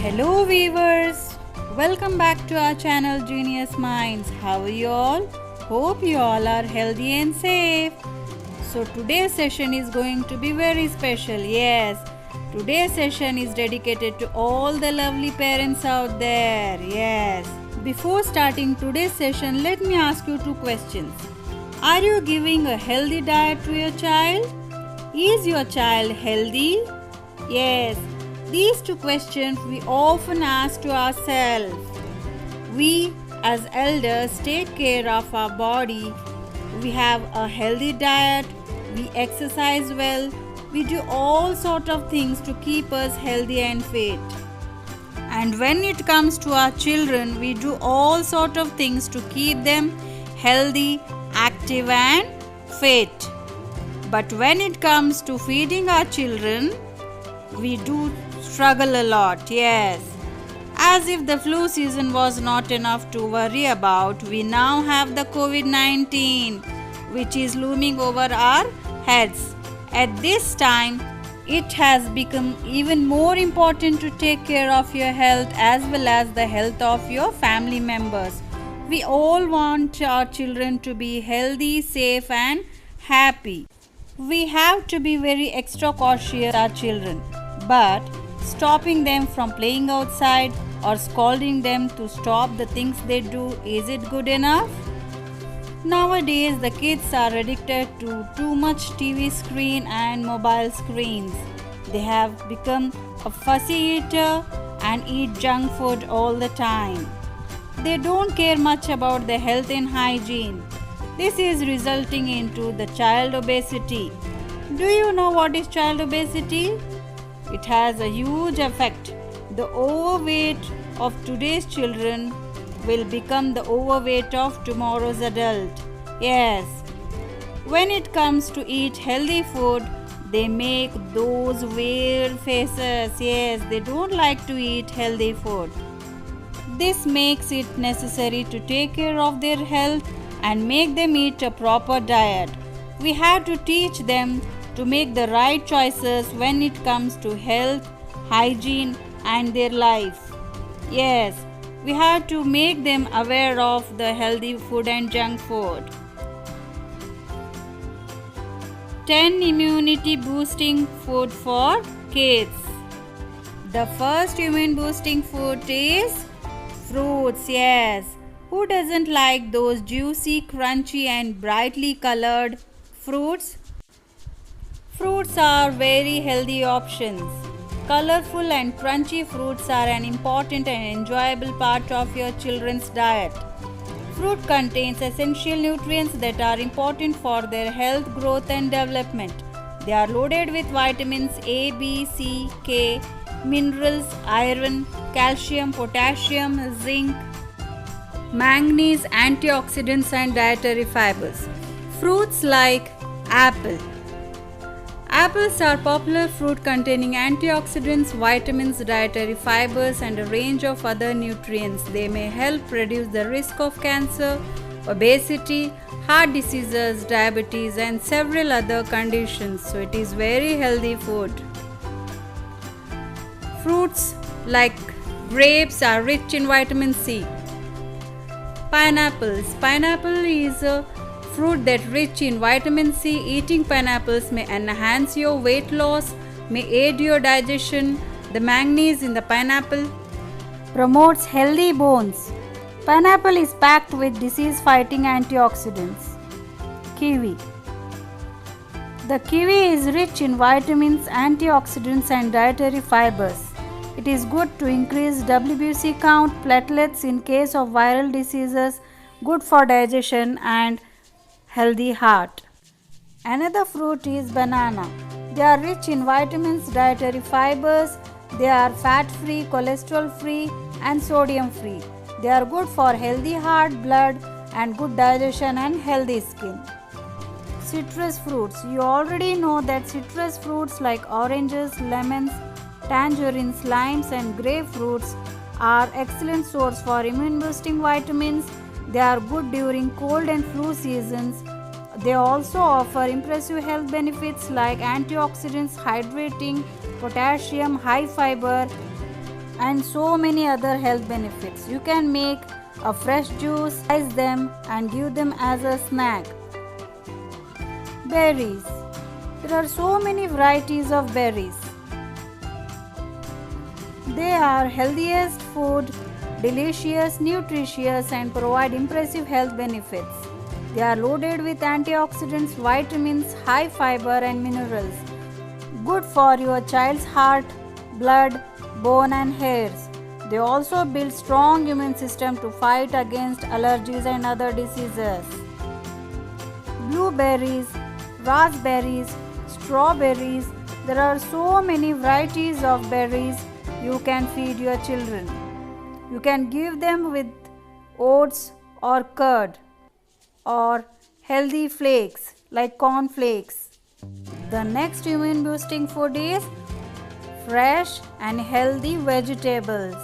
Hello viewers, welcome back to our channel Genius Minds. How are you all? Hope you all are healthy and safe. So today's session is going to be very special. Yes, today's session is dedicated to all the lovely parents out there. Yes. Before starting today's session, let me ask you two questions. Are you giving a healthy diet to your child? Is your child healthy? Yes. These two questions we often ask to ourselves. We as elders take care of our body. We have a healthy diet. We exercise well. We do all sort of things to keep us healthy and fit. And when it comes to our children, we do all sort of things to keep them healthy, active and fit. But when it comes to feeding our children, we do struggle a lot, yes. As if the flu season was not enough to worry about, we now have the COVID-19, which is looming over our heads. At this time, it has become even more important to take care of your health as well as the health of your family members. We all want our children to be healthy, safe and happy. We have to be very extra cautious with our children, but stopping them from playing outside or scolding them to stop the things they do, is it good enough? Nowadays, the kids are addicted to too much TV screen and mobile screens. They have become a fussy eater and eat junk food all the time. They don't care much about their health and hygiene. This is resulting into the child obesity. Do you know what is child obesity? It has a huge effect. The overweight of today's children will become the overweight of tomorrow's adult. Yes. When it comes to eat healthy food, they make those weird faces. Yes, they don't like to eat healthy food. This makes it necessary to take care of their health and make them eat a proper diet. We have to teach them to make the right choices when it comes to health, hygiene and their life. Yes, we have to make them aware of the healthy food and junk food. 10 immunity boosting food for kids. The first immune boosting food is fruits. Yes, who doesn't like those juicy, crunchy and brightly colored fruits? Fruits are very healthy options. Colorful and crunchy fruits are an important and enjoyable part of your children's diet. Fruit contains essential nutrients that are important for their health, growth and development. They are loaded with vitamins A, B, C, K, minerals, iron, calcium, potassium, zinc, manganese, antioxidants and dietary fibers. Fruits like apple. Apples are popular fruit containing antioxidants, vitamins, dietary fibers and a range of other nutrients. They may help reduce the risk of cancer, obesity, heart diseases, diabetes and several other conditions. So it is very healthy food. Fruits like grapes are rich in vitamin C. Pineapples. Pineapple is a fruit that rich in vitamin C. Eating pineapples may enhance your weight loss, may aid your digestion. The manganese in the pineapple promotes healthy bones. Pineapple is packed with disease-fighting antioxidants. Kiwi. The kiwi is rich in vitamins, antioxidants and dietary fibers. It is good to increase WBC count, platelets in case of viral diseases, good for digestion and healthy heart. Another fruit is banana. They are rich in vitamins, dietary fibers. They are fat-free, cholesterol-free and sodium-free. They are good for healthy heart, blood and good digestion and healthy skin. Citrus fruits. You already know that citrus fruits like oranges, lemons, tangerines, limes and grapefruits are excellent source for immune boosting vitamins. They are good during cold and flu seasons. They also offer impressive health benefits like antioxidants, hydrating, potassium, high fiber, and so many other health benefits. You can make a fresh juice, slice them and give them as a snack. Berries. There are so many varieties of berries. They are healthiest food, delicious, nutritious and provide impressive health benefits. They are loaded with antioxidants, vitamins, high fiber and minerals. Good for your child's heart, blood, bone and hairs. They also build strong immune system to fight against allergies and other diseases. Blueberries, raspberries, strawberries. There are so many varieties of berries you can feed your children. You can give them with oats or curd or healthy flakes like corn flakes. The next immune boosting food is fresh and healthy vegetables.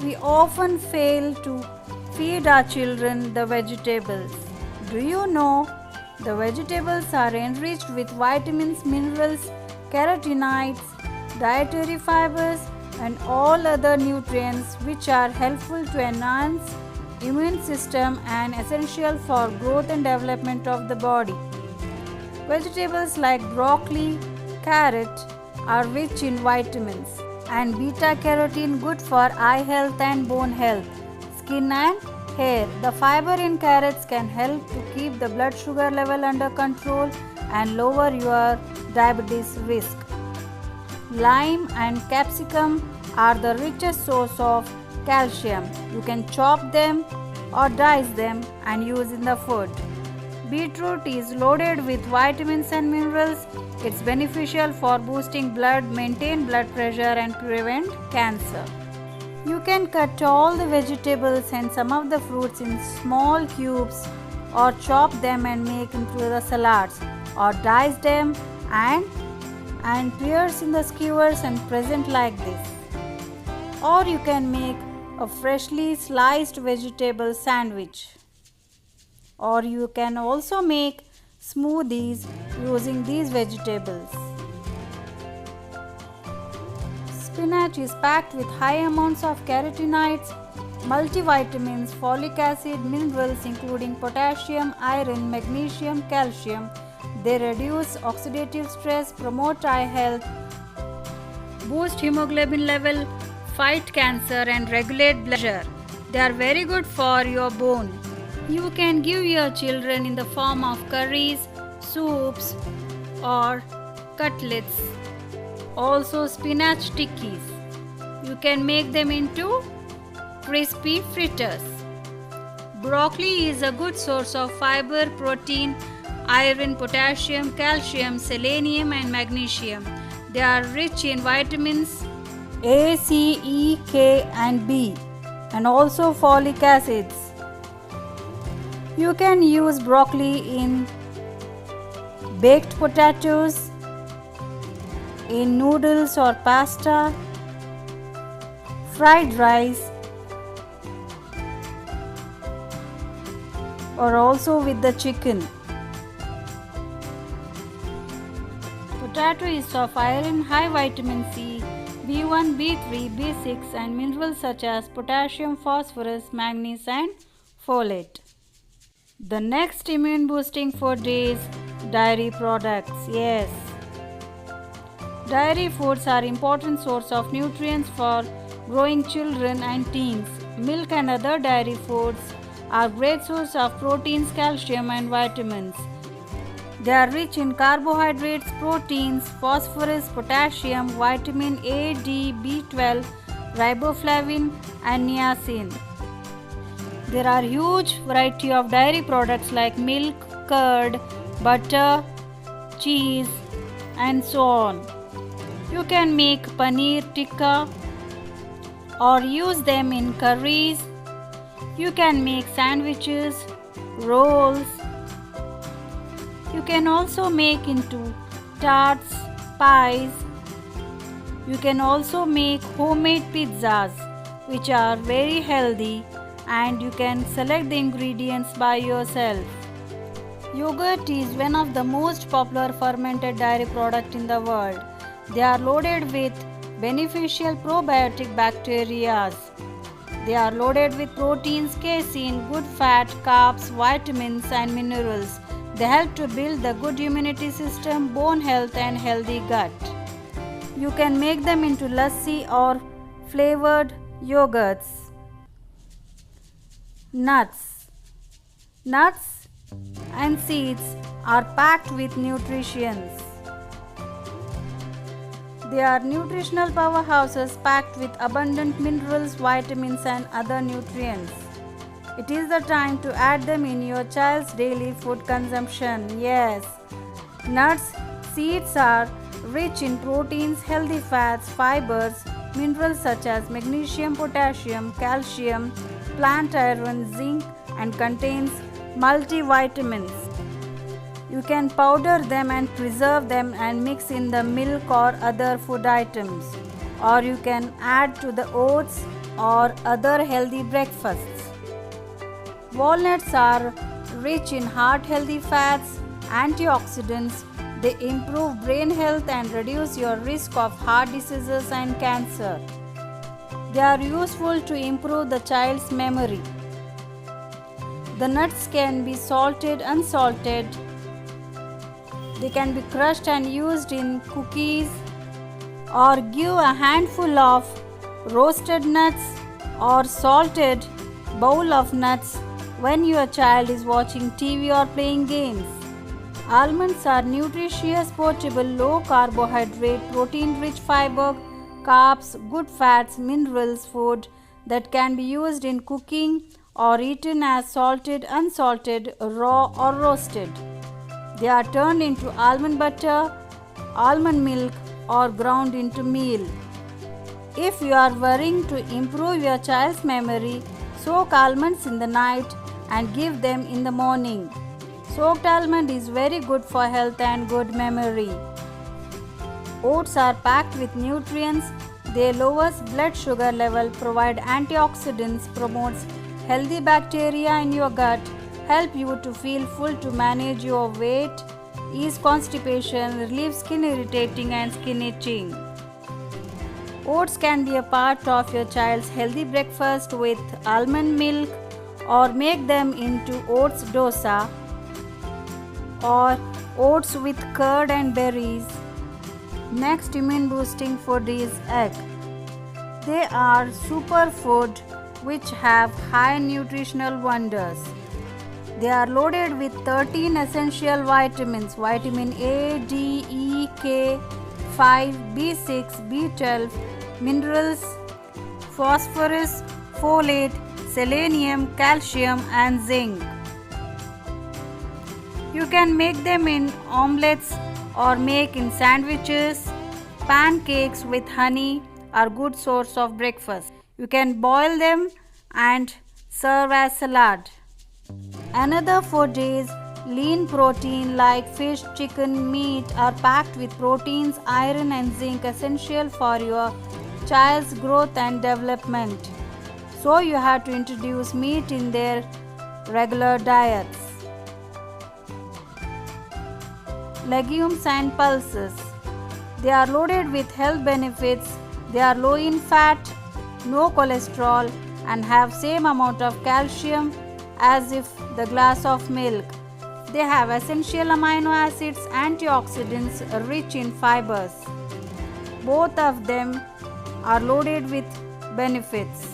We often fail to feed our children the vegetables. Do you know the vegetables are enriched with vitamins, minerals, carotenoids, dietary fibers and all other nutrients which are helpful to enhance immune system and essential for growth and development of the body. Vegetables like broccoli, carrot are rich in vitamins and beta carotene, good for eye health and bone health, skin and hair. The fiber in carrots can help to keep the blood sugar level under control and lower your diabetes risk. Lime and capsicum are the richest source of calcium. You can chop them or dice them and use in the food. Beetroot is loaded with vitamins and minerals. It's beneficial for boosting blood, maintain blood pressure and prevent cancer. You can cut all the vegetables and some of the fruits in small cubes or chop them and make into the salads or dice them and pierce in the skewers and present like this. Or you can make a freshly sliced vegetable sandwich. Or you can also make smoothies using these vegetables. Spinach is packed with high amounts of carotenoids, multivitamins, folic acid, minerals including potassium, iron, magnesium, calcium. They reduce oxidative stress, promote eye health, boost hemoglobin level, fight cancer and regulate blood pressure. They are very good for your bone. You can give your children in the form of curries, soups or cutlets. Also spinach tikkis. You can make them into crispy fritters. Broccoli is a good source of fiber, protein, iron, potassium, calcium, selenium and magnesium. They are rich in vitamins A, C, E, K and B and also folic acids. You can use broccoli in baked potatoes, in noodles or pasta, fried rice or also with the chicken. Potato is of iron, high vitamin C, B1, B3, B6 and minerals such as potassium, phosphorus, manganese and folate. The next immune boosting food is dairy products. Yes, dairy foods are important source of nutrients for growing children and teens. Milk and other dairy foods are great source of proteins, calcium and vitamins. They are rich in carbohydrates, proteins, phosphorus, potassium, vitamin A, D, B12, riboflavin and niacin. There are huge variety of dairy products like milk, curd, butter, cheese and so on. You can make paneer tikka or use them in curries. You can make sandwiches, rolls. You can also make into tarts, pies. You can also make homemade pizzas which are very healthy and you can select the ingredients by yourself. Yogurt is one of the most popular fermented dairy product in the world. They are loaded with beneficial probiotic bacteria. They are loaded with proteins, casein, good fat, carbs, vitamins and minerals. They help to build the good immunity system, bone health and healthy gut. You can make them into lassi or flavored yogurts. Nuts. Nuts and seeds are packed with nutrition. They are nutritional powerhouses packed with abundant minerals, vitamins and other nutrients. It is the time to add them in your child's daily food consumption. Yes, nuts, seeds are rich in proteins, healthy fats, fibers, minerals such as magnesium, potassium, calcium, plant iron, zinc and contains multivitamins. You can powder them and preserve them and mix in the milk or other food items, or you can add to the oats or other healthy breakfasts. Walnuts are rich in heart healthy fats, antioxidants. They improve brain health and reduce your risk of heart diseases and cancer. They are useful to improve the child's memory. The nuts can be salted, unsalted. They can be crushed and used in cookies, or give a handful of roasted nuts or salted bowl of nuts when your child is watching TV or playing games. Almonds are nutritious, portable, low carbohydrate, protein rich fiber, carbs, good fats, minerals food that can be used in cooking or eaten as salted, unsalted, raw or roasted. They are turned into almond butter, almond milk or ground into meal. If you are worrying to improve your child's memory, soak almonds in the night and give them in the morning. Soaked almond is very good for health and good memory. Oats are packed with nutrients. They lowers blood sugar level, provide antioxidants, promotes healthy bacteria in your gut, help you to feel full to manage your weight, ease constipation, relieve skin irritating and skin itching. Oats can be a part of your child's healthy breakfast with almond milk, or make them into oats dosa or oats with curd and berries. Next immune boosting food is egg. They are superfood which have high nutritional wonders. They are loaded with 13 essential vitamins: vitamin A, D, E, K, 5, B6, B12, minerals, phosphorus, folate, selenium, calcium and zinc. You can make them in omelets or make in sandwiches. Pancakes with honey are good source of breakfast. You can boil them and serve as salad. Another food is lean protein like fish, chicken, meat are packed with proteins, iron and zinc essential for your child's growth and development. So you have to introduce meat in their regular diets. Legumes and pulses. They are loaded with health benefits. They are low in fat, no cholesterol and have same amount of calcium as if the glass of milk. They have essential amino acids, antioxidants, rich in fibers. Both of them are loaded with benefits.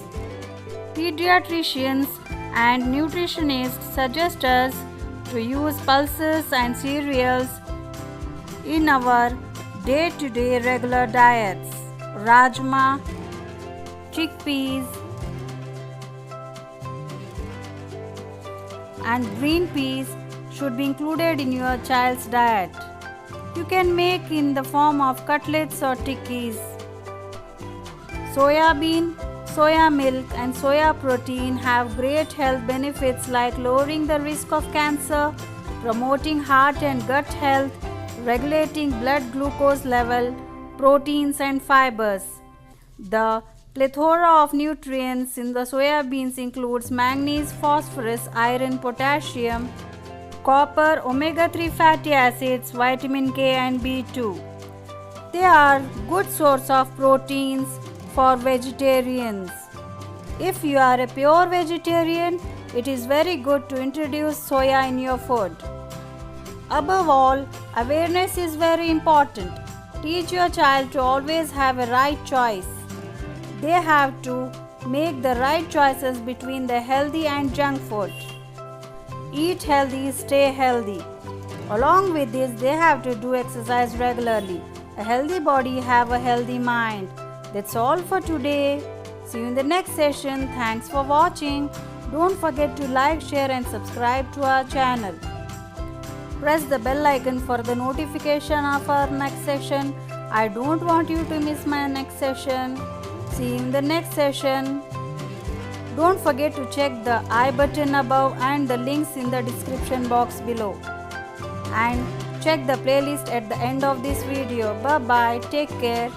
Pediatricians and nutritionists suggest us to use pulses and cereals in our day-to-day regular diets. Rajma, chickpeas and green peas should be included in your child's diet. You can make in the form of cutlets or tikkis. Soya bean, soya milk and soya protein have great health benefits like lowering the risk of cancer, promoting heart and gut health, regulating blood glucose level, proteins and fibers. The plethora of nutrients in the soya beans includes manganese, phosphorus, iron, potassium, copper, omega-3 fatty acids, vitamin K and B2. They are good source of proteins for vegetarians. If you are a pure vegetarian, it is very good to introduce soya in your food. Above all, awareness is very important. Teach your child to always have a right choice. They have to make the right choices between the healthy and junk food. Eat healthy, stay healthy. Along with this, they have to do exercise regularly. A healthy body have a healthy mind. That's all for today. See you in the next session. Thanks for watching. Don't forget to like, share and subscribe to our channel. Press the bell icon for the notification of our next session. I don't want you to miss my next session. See you in the next session. Don't forget to check the I button above and the links in the description box below. And check the playlist at the end of this video. Bye bye. Take care.